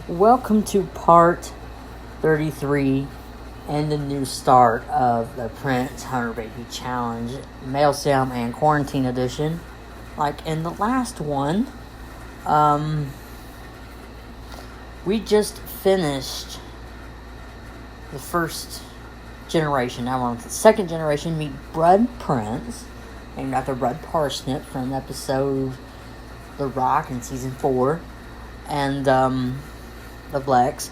Welcome to part 33 and the new start of the Prince 100 Baby Challenge, Male Sim and Quarantine Edition. Like in the last one, we just finished the first generation. Now we're on the second generation. Meet Brud Prince, named after Brud Parsnip from episode The Rock in season 4. And, the Blex.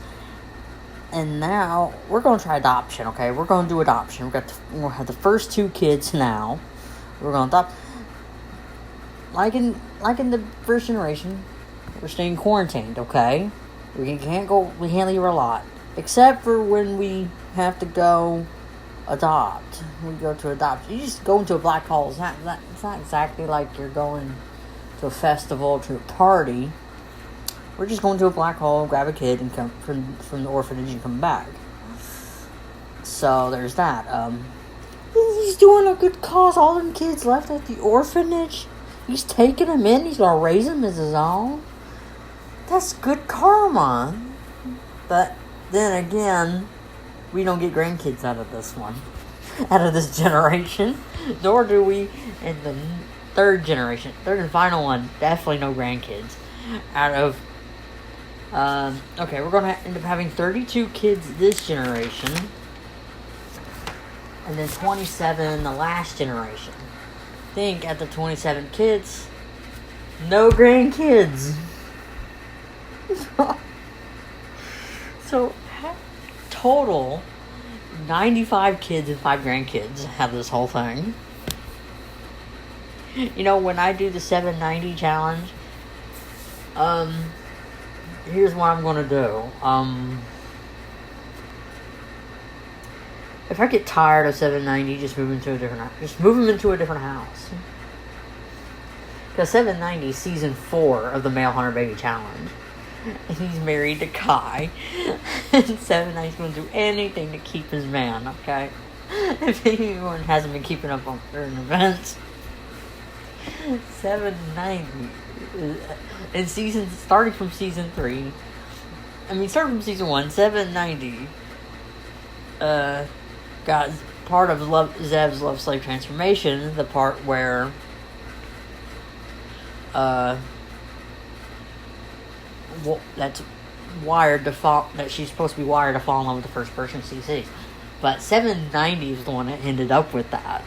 And now we're going to try adoption, okay? We're going to do adoption. We'll have the first 2 kids now. We're going to adopt. Like in the first generation, we're staying quarantined, okay? We can't leave a lot. Except for when we have to go adopt. We go to adopt. You just go into a black hole. It's not exactly like you're going to a festival, to a party. We're just going to a black hole, grab a kid, and come from the orphanage and come back. So there's that. He's doing a good cause. All them kids left at the orphanage, he's taking them in. He's gonna raise them as his own. That's good karma. But then again, we don't get grandkids out of this one, out of this generation. Nor do we in the third generation, third and final one. Definitely no grandkids out of. Okay, we're going to end up having 32 kids this generation. And then 27 the last generation. Think at the 27 kids, no grandkids. So, total, 95 kids and 5 grandkids have this whole thing. You know, when I do the 790 challenge, here's what I'm gonna do. If I get tired of 790, just move them into a different house. Because 790 is season 4 of the Male 100 Baby Challenge, and he's married to Kai. And 790's gonna do anything to keep his man. Okay, if anyone hasn't been keeping up on current events, 790. In starting from season 3, starting from season 1, 790 got part of Zev's love slave transformation, the part where that's wired to fall, that she's supposed to be wired to fall in love with the first person she sees. But 790 is the one that ended up with that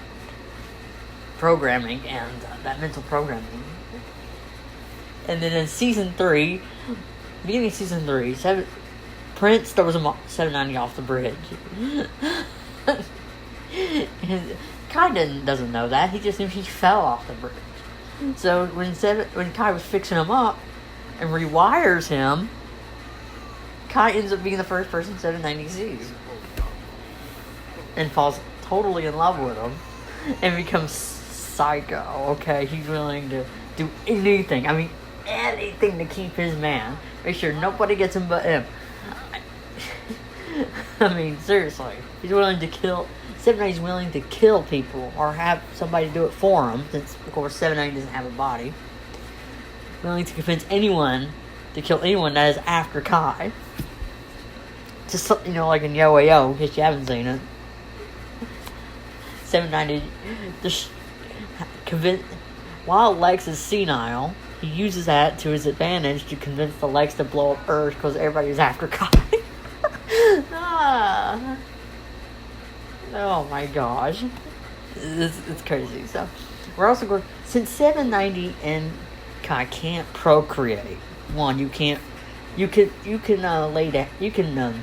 programming and that mental programming. And then in season 3, beginning of season 3, Prince throws 790 off the bridge. And Kai doesn't know that. He just knew he fell off the bridge. So when Kai was fixing him up and rewires him, Kai ends up being the first person 790 sees. And falls totally in love with him. And becomes psycho, okay? He's willing to do anything. Anything to keep his man. Make sure nobody gets him but him. Seriously. He's willing to kill. 790's willing to kill people or have somebody do it for him, since, of course, 790 doesn't have a body. Willing to convince anyone to kill anyone that is after Kai. Just, like in Yo-Yo, in case you haven't seen it. 790 just while Lex is senile, he uses that to his advantage to convince the Lex to blow up Earth because everybody's after Kai. Oh my gosh. It's crazy. So, we're also going, since 790 and Kai can't procreate. One, you can lay down, you can,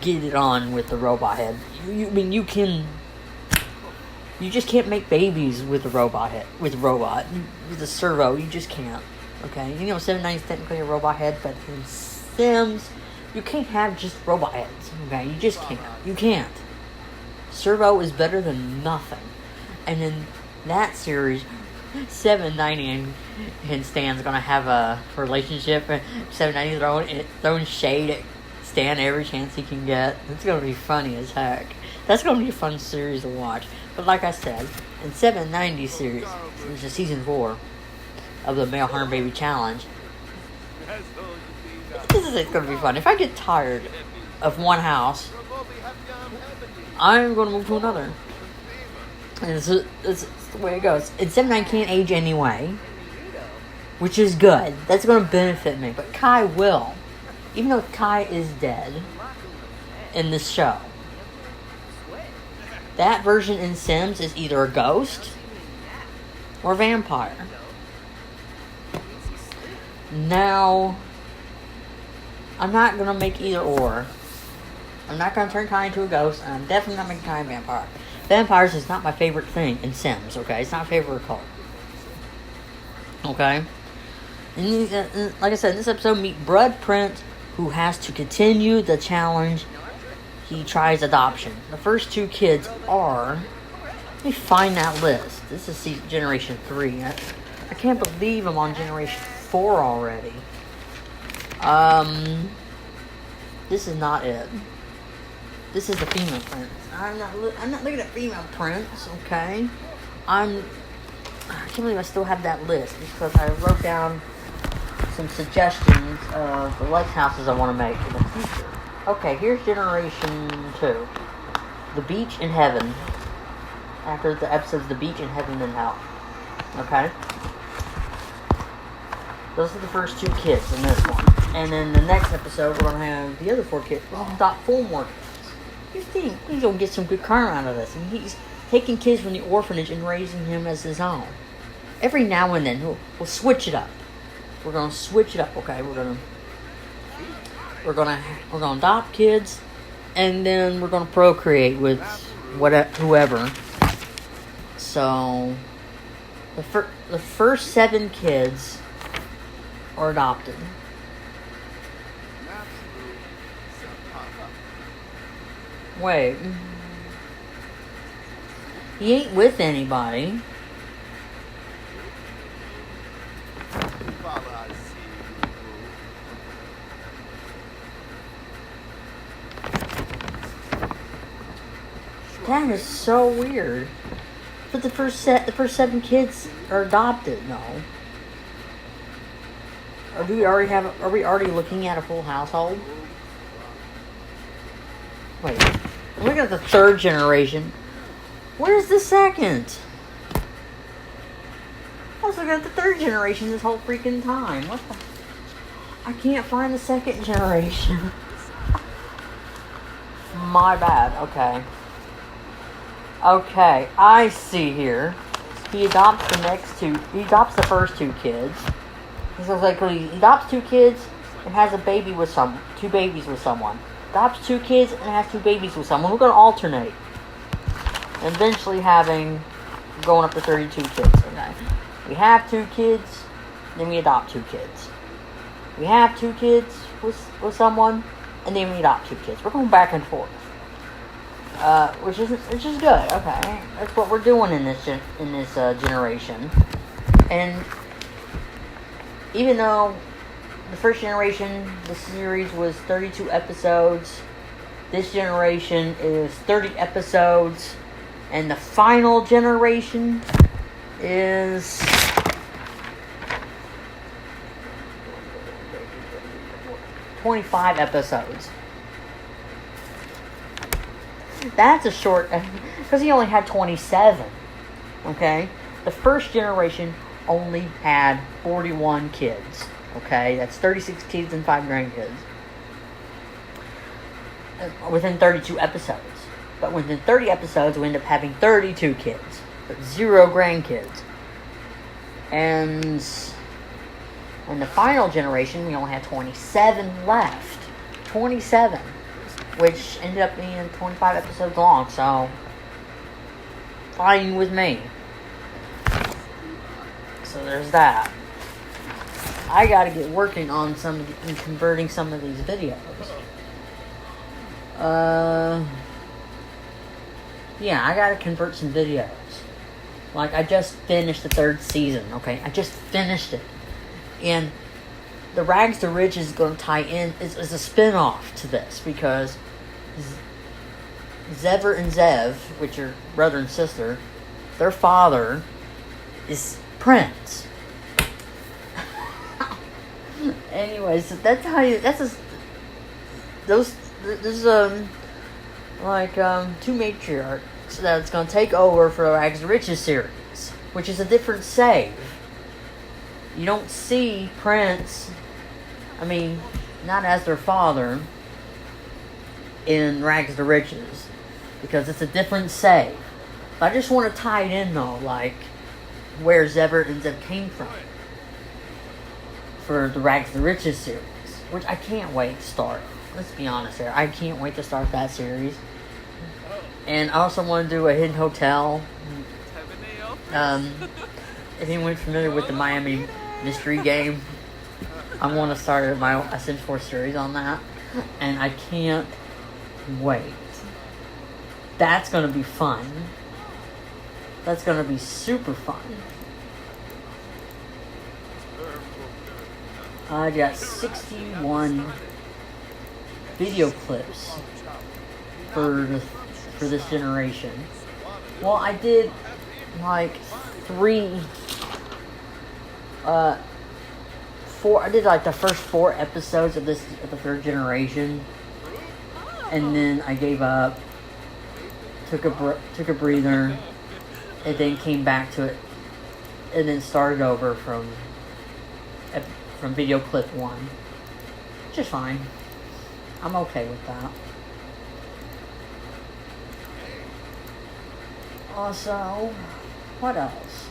get it on with the robot head. You just can't make babies with a robot head. With a servo, you just can't. Okay, 790 is technically a robot head, but in Sims, you can't have just robot heads. Okay, you just can't. You can't. Servo is better than nothing. And in that series, 790 and Stan's gonna have a relationship. 790 throwing shade at Stan every chance he can get. It's gonna be funny as heck. That's gonna be a fun series to watch. But like I said, in 790 series, which is season 4, of the Male Hunter Baby Challenge. This is going to be fun. If I get tired of one house, I'm going to move to another. And it's the way it goes. And 7-9 can't age anyway, which is good. That's going to benefit me. But Kai will. Even though Kai is dead in this show. That version in Sims is either a ghost or a vampire. Now, I'm not going to make either or. I'm not going to turn Kai into a ghost, and I'm definitely not making Kai a vampire. Vampires is not my favorite thing in Sims, okay? It's not my favorite color. Okay? And like I said, in this episode, meet Brud Prince, who has to continue the challenge. He tries adoption. The first two kids are... Let me find that list. This is Generation 3. I can't believe I'm on Generation 4 already. This is not it. This is the female prince. I'm not looking at female prince, okay? I can't believe I still have that list because I wrote down some suggestions of the lighthouses I want to make in the future. Okay, here's Generation 2. The Beach in Heaven. After the episodes The Beach in Heaven and Hell. Okay? Those are the first two kids in this one. And then the next episode, we're going to have the other 4 kids. We'll adopt 4 more kids. You think he's going to get some good karma out of this. And he's taking kids from the orphanage and raising him as his own. Every now and then, we'll switch it up. We're going to switch it up, okay? We're going to adopt kids, and then we're going to procreate with whoever. So, the first 7 kids are adopted. Wait. He ain't with anybody. That is so weird. But the first 7 kids are adopted, no. Or are we already looking at a full household? Wait. I'm looking at the 3rd generation. Where's the 2nd? I was looking at the 3rd generation this whole freaking time. What the? I can't find the 2nd generation. My bad. Okay. Okay, I see here. He adopts the first 2 kids. So it's like he adopts 2 kids and has a baby with 2 babies with someone. Adopts 2 kids and has 2 babies with someone. We're going to alternate. And eventually going up to 32 kids. Okay. We have 2 kids, then we adopt 2 kids. We have 2 kids with someone, and then we adopt 2 kids. We're going back and forth. Which is good. Okay, that's what we're doing in this generation. And even though the first generation, the series was 32 episodes, this generation is 30 episodes, and the final generation is 25 episodes. That's a short, because he only had 27, okay? The first generation only had 41 kids, okay? That's 36 kids and 5 grandkids. Within 32 episodes. But within 30 episodes, we end up having 32 kids, but 0 grandkids. And in the final generation, we only had 27 left. 27. Which ended up being 25 episodes long, so fine with me. So there's that. I gotta get working on converting some of these videos. Yeah, I gotta convert some videos. Like, I just finished the 3rd season, okay? I just finished it. And the Rags to Riches is going to tie in, is a spin-off to this, because Zever and Zev, which are brother and sister, their father is Prince. Anyways, so that's how you. That's a, those. There's like two matriarchs that's gonna take over for the Rags to Riches series, which is a different save. You don't see Prince. I mean, not as their father in Rags to Riches, because it's a different save. But I just want to tie it in though, like where Zebra and Zeb came from for the Rags to Riches series, which I can't wait to start. Let's be honest here, I can't wait to start that series. And I also want to do a Hidden Hotel. If anyone's familiar with the Miami Mystery Game, I want to start a Sims 4 series on that, and I can't wait. That's going to be fun. That's going to be super fun. I got 61 video clips for this generation. Well, I did like I did like the first 4 episodes of the 3rd generation, and then I gave up, took a breather, and then came back to it, and then started over from video clip 1, which is fine. I'm okay with that. Also, what else?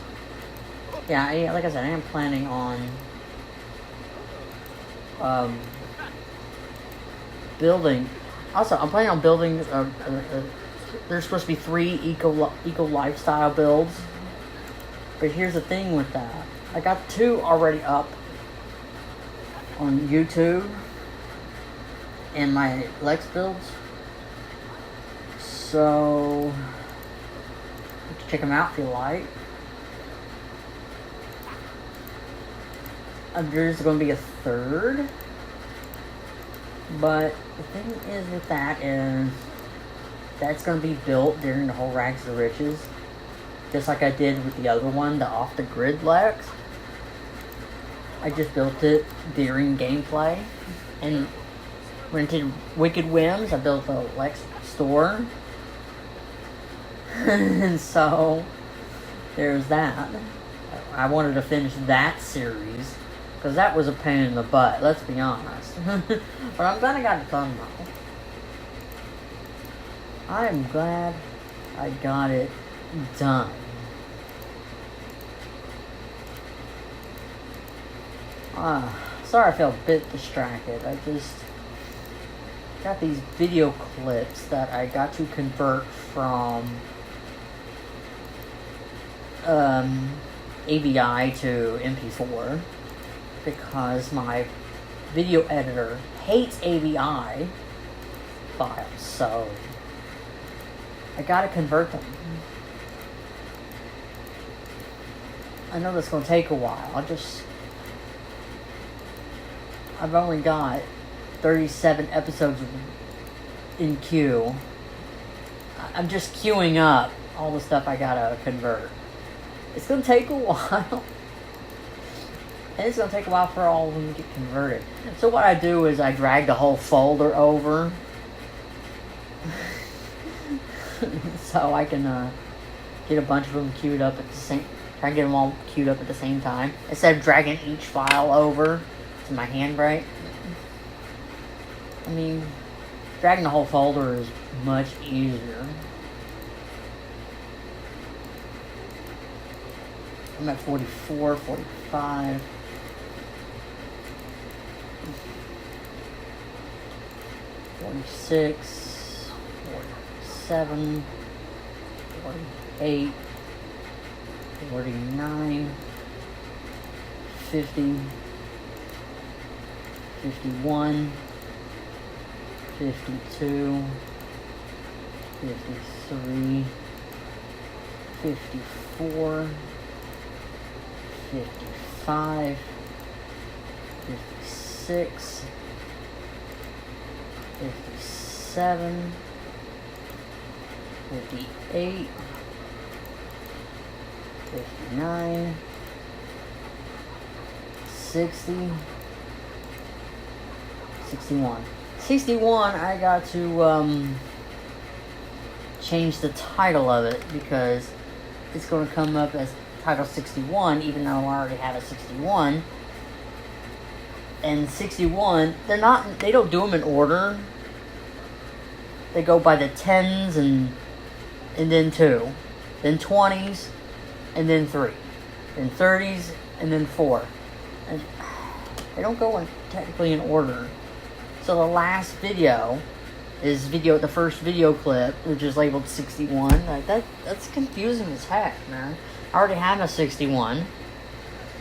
Yeah, like I said, I am planning on building. Also, I'm planning on building. There's supposed to be 3 eco lifestyle builds, but here's the thing with that. I got 2 already up on YouTube and my Lex builds, so you can check them out if you like. There's going to be a 3rd, but the thing is with that is that's going to be built during the whole Rags to Riches, just like I did with the other one, the Off the Grid Lex. I just built it during gameplay, and rented Wicked Whims. I built a Lex store, and so there's that. I wanted to finish that series, because that was a pain in the butt, let's be honest. But I'm glad I got it done though. I am glad I got it done. Sorry I felt a bit distracted. I just got these video clips that I got to convert from AVI to MP4, because my video editor hates AVI files, so I gotta convert them. I know that's gonna take a while. I've only got 37 episodes in queue. I'm just queuing up all the stuff I gotta convert. It's gonna take a while. And it's gonna take a while for all of them to get converted. So what I do is I drag the whole folder over so I can get a bunch of them queued up at the same. Try and get them all queued up at the same time instead of dragging each file over to my handbrake. I mean, dragging the whole folder is much easier. I'm at 44, 45. 46, 47, 48, 49, 50, 51, 52, 53, 54, 55, 56, 57, 58, 59, 60, 61. 61, I got to change the title of it because it's going to come up as title 61, even though I already have a 61. And 61, they don't do them in order. They go by the 10s and then 2, then 20s, and then 3, then 30s, and then 4. And they don't go technically in order. So the last video is the first video clip, which is labeled 61. Like that's confusing as heck, man. I already have a 61.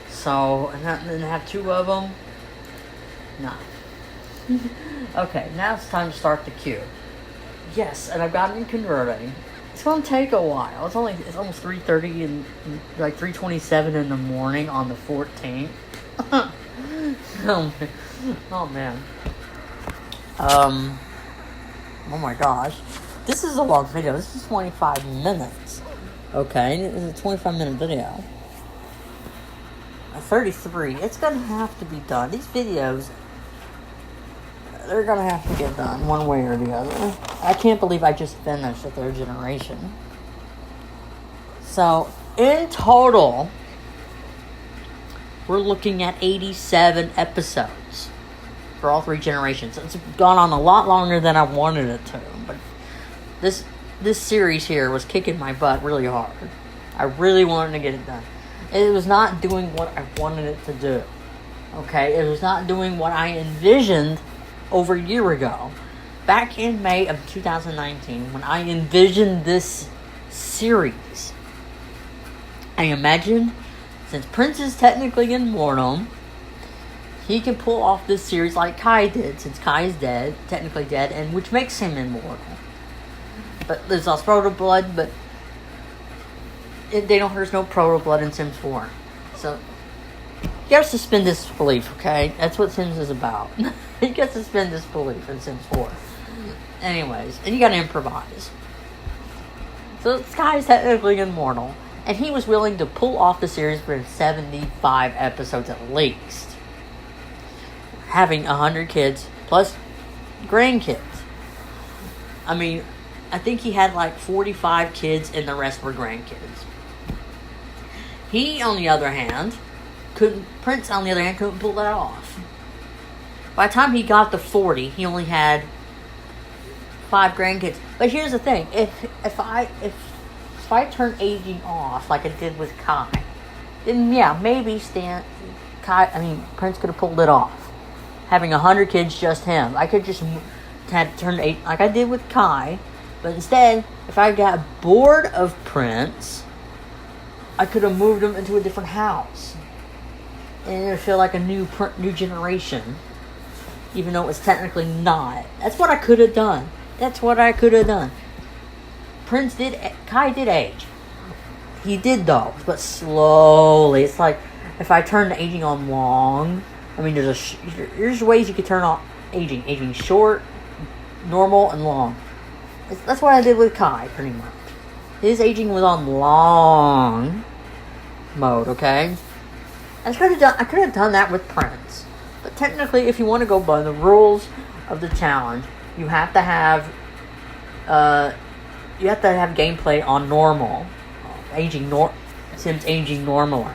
So, and then have 2 of them. No. Okay, now it's time to start the queue. Yes, and I've gotten converting. It's going to take a while. It's almost 3:30 and like 3:27 in the morning on the 14th. Oh man. Oh my gosh. This is a long video. This is 25 minutes. Okay, it's a 25-minute video. 33. It's going to have to be done. These videos, they're going to have to get done one way or the other. I can't believe I just finished the 3rd generation. So, in total, we're looking at 87 episodes for all 3 generations. It's gone on a lot longer than I wanted it to, but this series here was kicking my butt really hard. I really wanted to get it done. It was not doing what I wanted it to do. Okay? It was not doing what I envisioned over a year ago. Back in May of 2019, when I envisioned this series, I imagined, since Prince is technically immortal, he can pull off this series like Kai did, since Kai is dead, technically dead, and which makes him immortal. But there's also proto blood, but there's no proto blood in Sims 4. So, you gotta suspend disbelief, okay? That's what Sims is about. You gotta suspend disbelief in Sims 4. Anyways, and you gotta improvise. So, Sky is technically immortal, and he was willing to pull off the series for 75 episodes at least. Having 100 kids, plus grandkids. I mean, I think he had like 45 kids, and the rest were grandkids. Prince, on the other hand, couldn't pull that off. By the time he got to 40, he only had 5 grandkids. But here's the thing: if I turn aging off like I did with Kai, then yeah, maybe Prince could have pulled it off, having 100 kids, just him. I could just had turned 8 like I did with Kai, but instead, if I got bored of Prince, I could have moved him into a different house, and it would feel like a new generation, even though it's technically not. That's what I could have done. Kai did age. He did though, but slowly. It's like if I turn the aging on long. I mean, there's ways you could turn on aging. Aging short, normal, and long. That's what I did with Kai, pretty much. His aging was on long mode, okay? I could have done that with Prince. But technically, if you want to go by the rules of the challenge, you have to have gameplay on normal. Sims aging normally.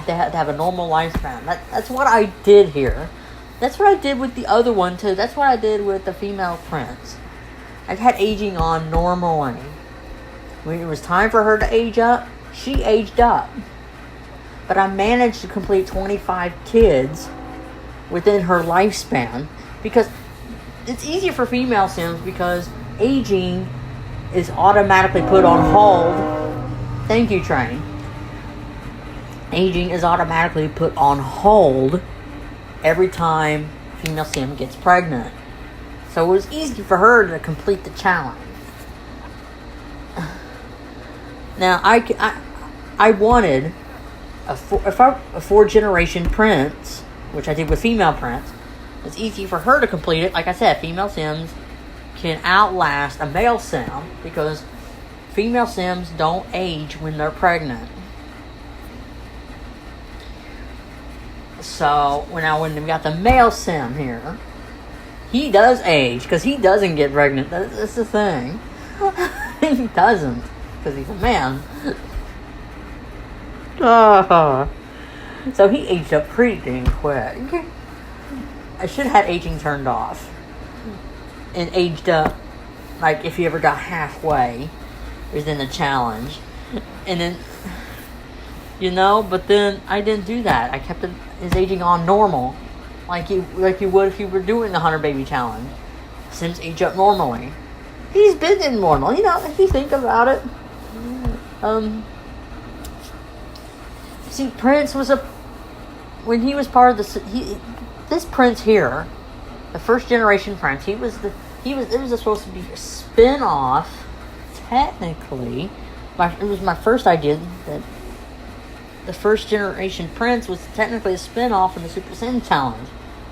They have to have a normal lifespan. That's what I did here. That's what I did with the other one too. That's what I did with the female Prince. I had aging on normally. When it was time for her to age up, she aged up. But I managed to complete 25 kids within her lifespan, because it's easier for female Sims because aging is automatically put on hold. Thank you, Train. Aging is automatically put on hold every time female Sim gets pregnant. So it was easy for her to complete the challenge. Now, I wanted a 4-generation Prince, which I did with female Prince. It's easy for her to complete it. Like I said, female Sims can outlast a male Sim because female Sims don't age when they're pregnant. So when we got the male sim here, he does age because he doesn't get pregnant. That's the thing. He doesn't because he's a man. So he aged up pretty dang quick. I should have had aging turned off and aged up. Like if he ever got halfway within the challenge, and then but then I didn't do that. I kept his aging on normal, like you would if you were doing the 100 baby challenge. Sims age up normally. He's been in normal, if you think about it. See, Prince was when he was part of this Prince here, the first generation Prince. It was supposed to be a spin-off. Technically, it was my first idea that the first generation Prince was technically a spin-off from the Super Sim Challenge,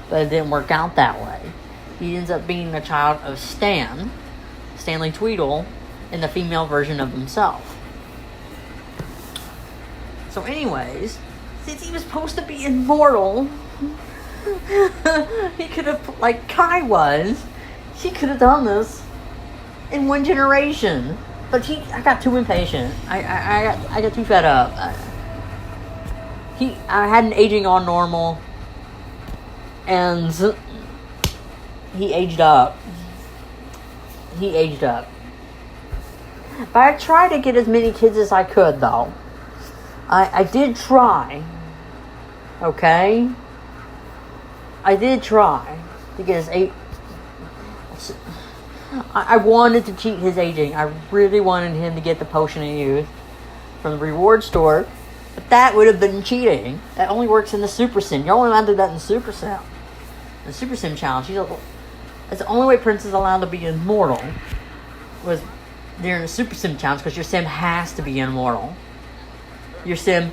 but it didn't work out that way. He ends up being a child of Stanley Tweedle, in the female version of himself. So anyways, since he was supposed to be immortal, he could have, like Kai was, she could have done this in one generation. But I got too impatient. I got too fed up. I had an aging on normal, and he aged up. But I tried to get as many kids as I could, though. I did try. Okay? I did try to get his I wanted to cheat his aging. I really wanted him to get the potion of youth from the reward store. But that would have been cheating. That only works in the Super Sim. You're only allowed to do that in the Super Sim. The Super Sim challenge. That's the only way Prince is allowed to be immortal. Was during the Super Sim challenge, because your sim has to be immortal. Your sim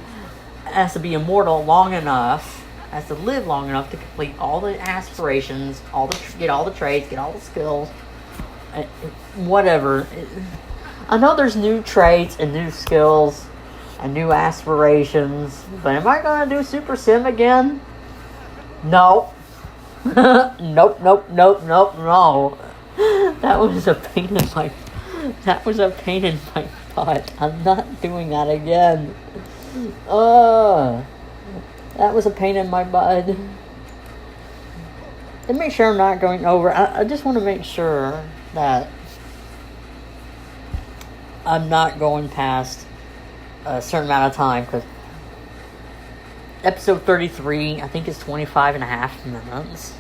has to be immortal long enough, has to live long enough to complete all the aspirations, get all the traits, get all the skills, whatever. I know there's new traits and new skills and new aspirations, but am I gonna do Super Sim again? No. Nope, no. That was a pain in my butt. I'm not doing that again. That was a pain in my butt. To make sure I'm not going over, I just want to make sure that I'm not going past a certain amount of time, because episode 33, I think, is 25 and a half minutes.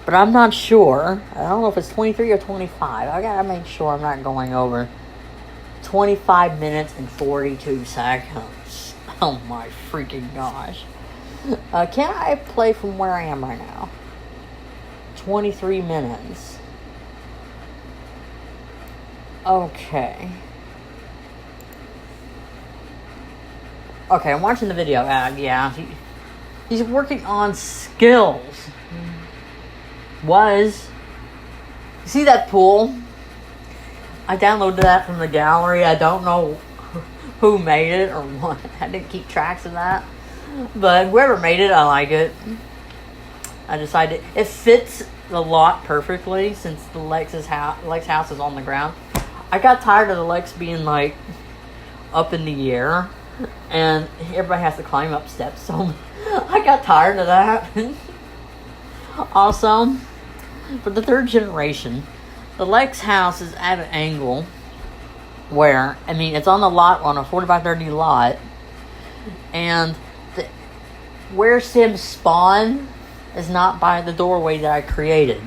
But I'm not sure. I don't know if it's 23 or 25. I gotta make sure I'm not going over 25 minutes and 42 seconds. Oh my freaking gosh. Can I play from where I am right now? 23 minutes. Okay, I'm watching the video. Yeah, he's working on skills. You see that pool? I downloaded that from the gallery. I don't know who made it or what. I didn't keep tracks of that. But whoever made it, I like it. I decided it fits the lot perfectly, since the Lex's house is on the ground. I got tired of the Lex being like up in the air, and everybody has to climb up steps, so I got tired of that. Also, for the third generation, the Lex house is at an angle where, it's on the lot, on a 40x30 lot, and where Sims spawn is not by the doorway that I created.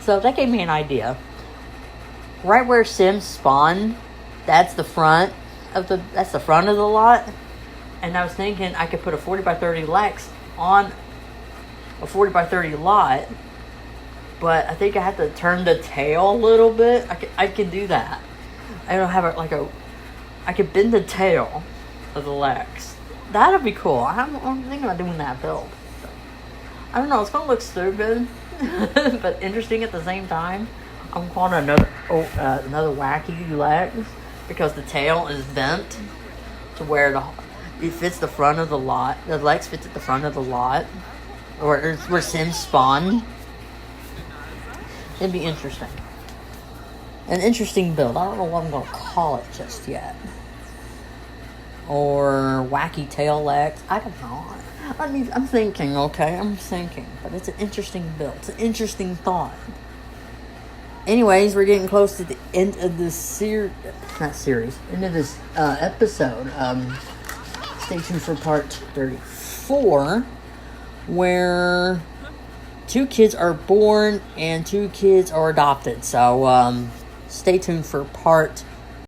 So that gave me an idea. Right where Sims spawn, that's the front of the lot. And I was thinking I could put a 40x30 Lex on a 40x30 lot, but I think I have to turn the tail a little bit. I can do that. I don't have I could bend the tail of the Lex. That'd be cool. I'm thinking about doing that build. I don't know. It's gonna look stupid, but interesting at the same time. I'm calling it another wacky Lex because the tail is bent to where it fits the front of the lot. The legs fits at the front of the lot, or where Sims spawn. It'd be interesting. An interesting build. I don't know what I'm gonna call it just yet. Or wacky tail legs. I don't know. I'm thinking. Okay, I'm thinking. But it's an interesting build. It's an interesting thought. Anyways, we're getting close to the end of this end of this episode. Stay tuned for part 34, where 2 kids are born and 2 kids are adopted. So, stay tuned for part